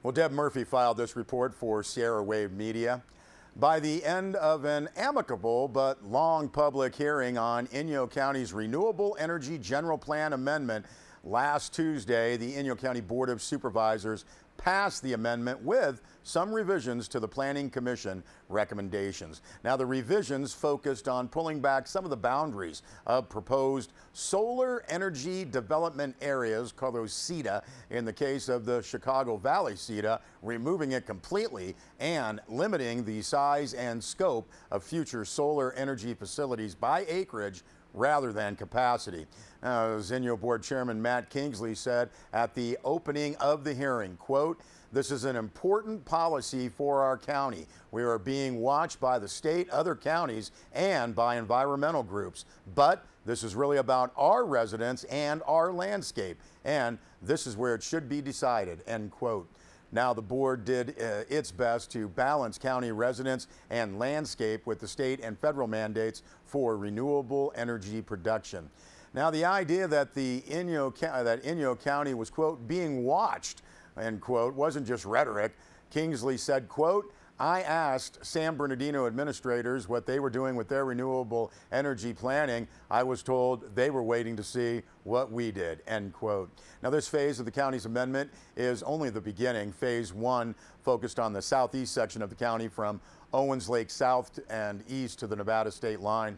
Well, Deb Murphy filed this report for Sierra Wave Media. By the end of an amicable but long public hearing on Inyo County's Renewable Energy General Plan Amendment last Tuesday, the Inyo County Board of Supervisors passed the amendment with some revisions to the Planning Commission recommendations. Now, the revisions focused on pulling back some of the boundaries of proposed solar energy development areas, called those CETA, in the case of the Chicago Valley CETA, removing it completely and limiting the size and scope of future solar energy facilities by acreage rather than capacity. As Inyo Board Chairman Matt Kingsley said at the opening of the hearing, quote, "This is an important policy for our county. We are being watched by the state, other counties, and by environmental groups. But this is really about our residents and our landscape, and this is where it should be decided," end quote. Now, the board did its best to balance county residents and landscape with the state and federal mandates for renewable energy production. Now, the idea that Inyo County was, quote, being watched, end quote, wasn't just rhetoric. Kingsley said, quote, "I asked San Bernardino administrators what they were doing with their renewable energy planning. I was told they were waiting to see what we did," end quote. Now, this phase of the county's amendment is only the beginning. Phase 1 focused on the southeast section of the county from Owens Lake south and east to the Nevada state line,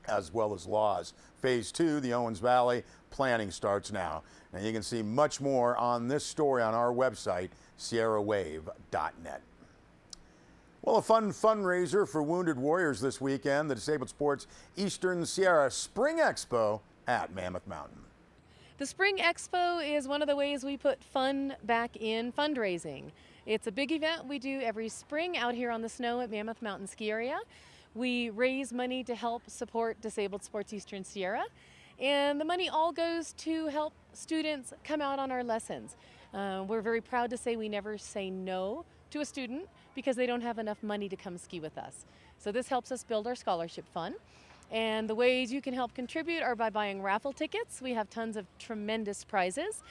as well as laws. Phase 2, the Owens Valley, planning starts now. Now, you can see much more on this story on our website, sierrawave.net. Well, a fun fundraiser for wounded warriors this weekend, the Disabled Sports Eastern Sierra Spring Expo at Mammoth Mountain. The Spring Expo is one of the ways we put fun back in fundraising. It's a big event we do every spring out here on the snow at Mammoth Mountain Ski Area. We raise money to help support Disabled Sports Eastern Sierra, and the money all goes to help students come out on our lessons. We're very proud to say we never say no to a student because they don't have enough money to come ski with us. So this helps us build our scholarship fund. And the ways you can help contribute are by buying raffle tickets. We have tons of tremendous prizes.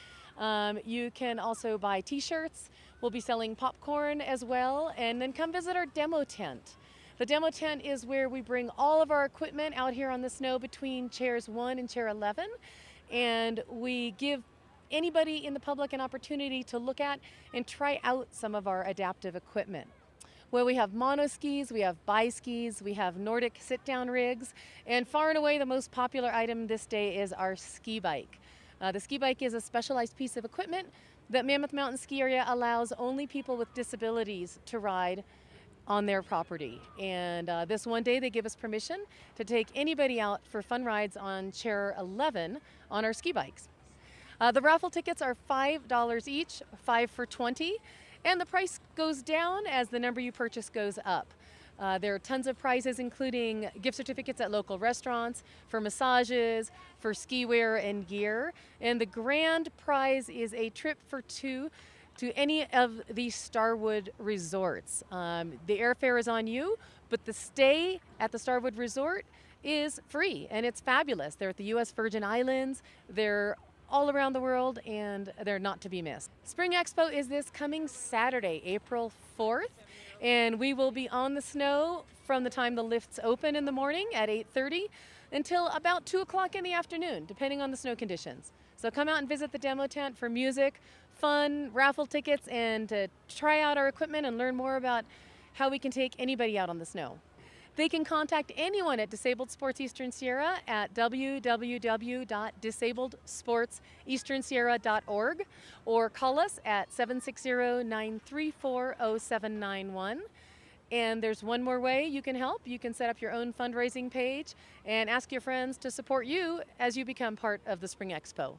You can also buy t-shirts. We'll be selling popcorn as well. And then come visit our demo tent. The demo tent is where we bring all of our equipment out here on the snow between chairs 1 and chair 11. And we give anybody in the public an opportunity to look at and try out some of our adaptive equipment. Well, we have mono skis, we have bi-skis, we have Nordic sit-down rigs, and far and away the most popular item this day is our ski bike. The ski bike is a specialized piece of equipment that Mammoth Mountain Ski Area allows only people with disabilities to ride on their property. And this one day they give us permission to take anybody out for fun rides on chair 11 on our ski bikes. The raffle tickets are $5 each, 5 for $20, and the price goes down as the number you purchase goes up. There are tons of prizes, including gift certificates at local restaurants, for massages, for ski wear and gear, and the grand prize is a trip for 2 to any of the Starwood resorts. The airfare is on you, but the stay at the Starwood Resort is free, and it's fabulous. They're at the U.S. Virgin Islands. They're all around the world, and they're not to be missed. Spring Expo is this coming Saturday, April 4th, and we will be on the snow from the time the lifts open in the morning at 8:30 until about 2 o'clock in the afternoon, depending on the snow conditions. So come out and visit the demo tent for music, fun, raffle tickets, and to try out our equipment and learn more about how we can take anybody out on the snow. They can contact anyone at Disabled Sports Eastern Sierra at www.disabled-sports-eastern-sierra.org or call us at 760-934-0791. And there's one more way you can help. You can set up your own fundraising page and ask your friends to support you as you become part of the Spring Expo.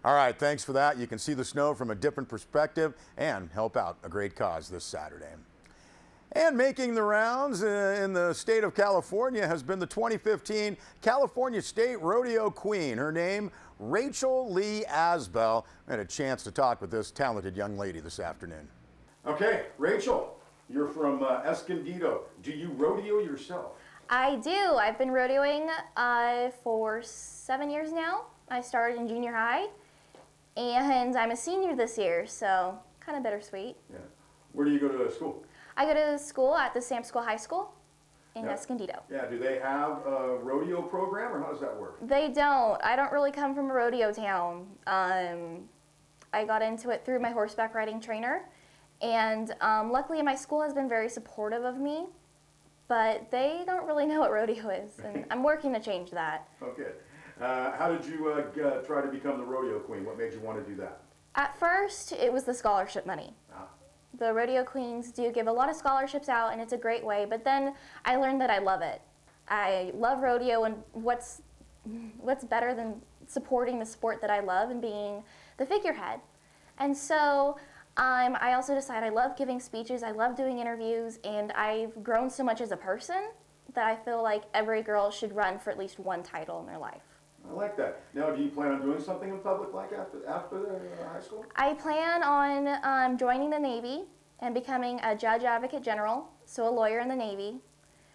All right, thanks for that. You can see the snow from a different perspective and help out a great cause this Saturday. And making the rounds in the state of California has been the 2015 California State Rodeo Queen. Her name, Rachel Lee Asbell. I had a chance to talk with this talented young lady this afternoon. Okay, Rachel, you're from Escondido. Do you rodeo yourself? I do. I've been rodeoing for 7 years now. I started in junior high, and I'm a senior this year, so kind of bittersweet. Yeah. Where do you go to school? I go to school at the Sam School High School in Escondido. Yeah, do they have a rodeo program, or how does that work? They don't. I don't really come from a rodeo town. I got into it through my horseback riding trainer, and luckily my school has been very supportive of me, but they don't really know what rodeo is, and I'm working to change that. Okay. How did you try to become the rodeo queen? What made you want to do that? At first, it was the scholarship money. The rodeo queens do give a lot of scholarships out, and it's a great way, but then I learned that I love it. I love rodeo, and what's better than supporting the sport that I love and being the figurehead? And so I also decided I love giving speeches, I love doing interviews, and I've grown so much as a person that I feel like every girl should run for at least one title in their life. I like that. Now, do you plan on doing something in public like after high school? I plan on joining the Navy and becoming a judge advocate general, so a lawyer in the Navy.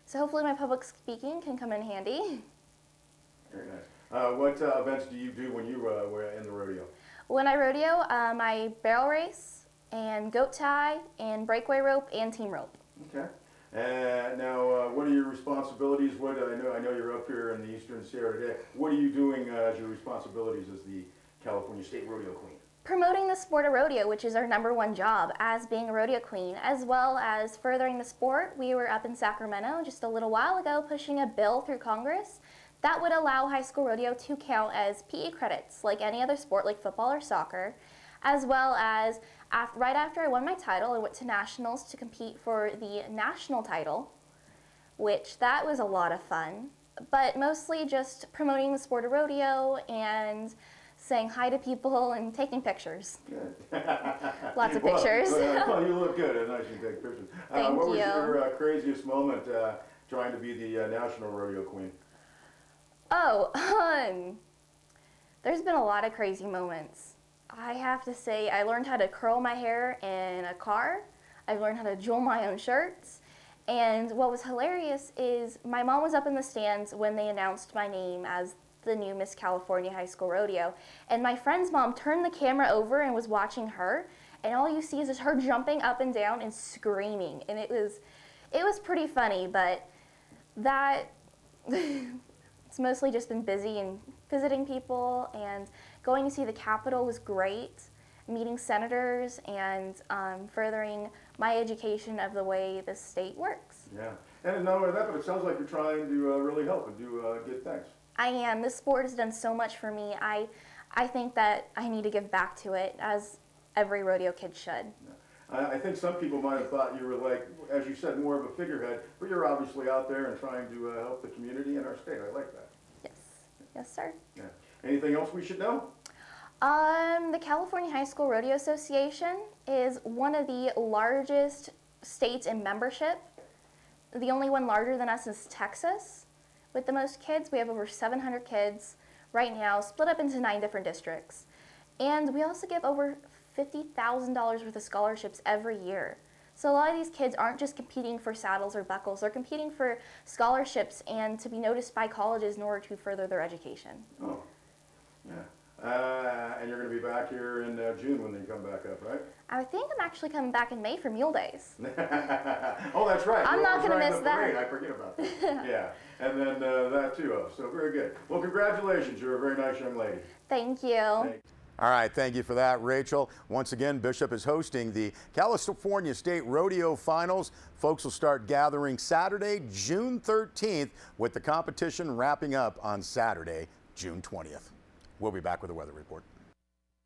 So hopefully my public speaking can come in handy. Very nice. What events do you do when you were in the rodeo? When I rodeo, I barrel race and goat tie and breakaway rope and team rope. Okay. And now, what are your responsibilities? I know you're up here in the Eastern Sierra today. What are you doing as your responsibilities as the California State Rodeo Queen? Promoting the sport of rodeo, which is our #1 job as being a rodeo queen, as well as furthering the sport. We were up in Sacramento just a little while ago pushing a bill through Congress that would allow high school rodeo to count as PE credits like any other sport like football or soccer, as well as right after I won my title, I went to nationals to compete for the national title, which that was a lot of fun, but mostly just promoting the sport of rodeo and saying hi to people and taking pictures. Good. Lots of pictures. Well, you look good. It's nice you take pictures. Thank what was you. your craziest moment trying to be the national rodeo queen? Oh, there's been a lot of crazy moments. I have to say, I learned how to curl my hair in a car. I've learned how to jewel my own shirts. And what was hilarious is my mom was up in the stands when they announced my name as the new Miss California High School Rodeo. And my friend's mom turned the camera over and was watching her. And all you see is her jumping up and down and screaming. And it was pretty funny, but that, it's mostly just been busy and visiting people, and going to see the Capitol was great, meeting senators, and furthering my education of the way the state works. Yeah, and not only that, but it sounds like you're trying to really help and do good things. I am. This sport has done so much for me. I think that I need to give back to it, as every rodeo kid should. Yeah. I think some people might have thought you were, like, as you said, more of a figurehead, but you're obviously out there and trying to help the community in our state. I like that. Yes. Yes, sir. Yeah. Anything else we should know? The California High School Rodeo Association is one of the largest states in membership. The only one larger than us is Texas. With the most kids, we have over 700 kids right now, split up into 9 different districts. And we also give over $50,000 worth of scholarships every year. So a lot of these kids aren't just competing for saddles or buckles, they're competing for scholarships and to be noticed by colleges in order to further their education. Oh, yeah. And you're going to be back here in June when they come back up, right? I think I'm actually coming back in May for Mule Days. Oh, that's right. I'm not going to miss that. I forget about that. Yeah, and then that too. So very good. Well, congratulations. You're a very nice young lady. Thank you. All right, thank you for that, Rachel. Once again, Bishop is hosting the California State Rodeo Finals. Folks will start gathering Saturday, June 13th, with the competition wrapping up on Saturday, June 20th. We'll be back with a weather report.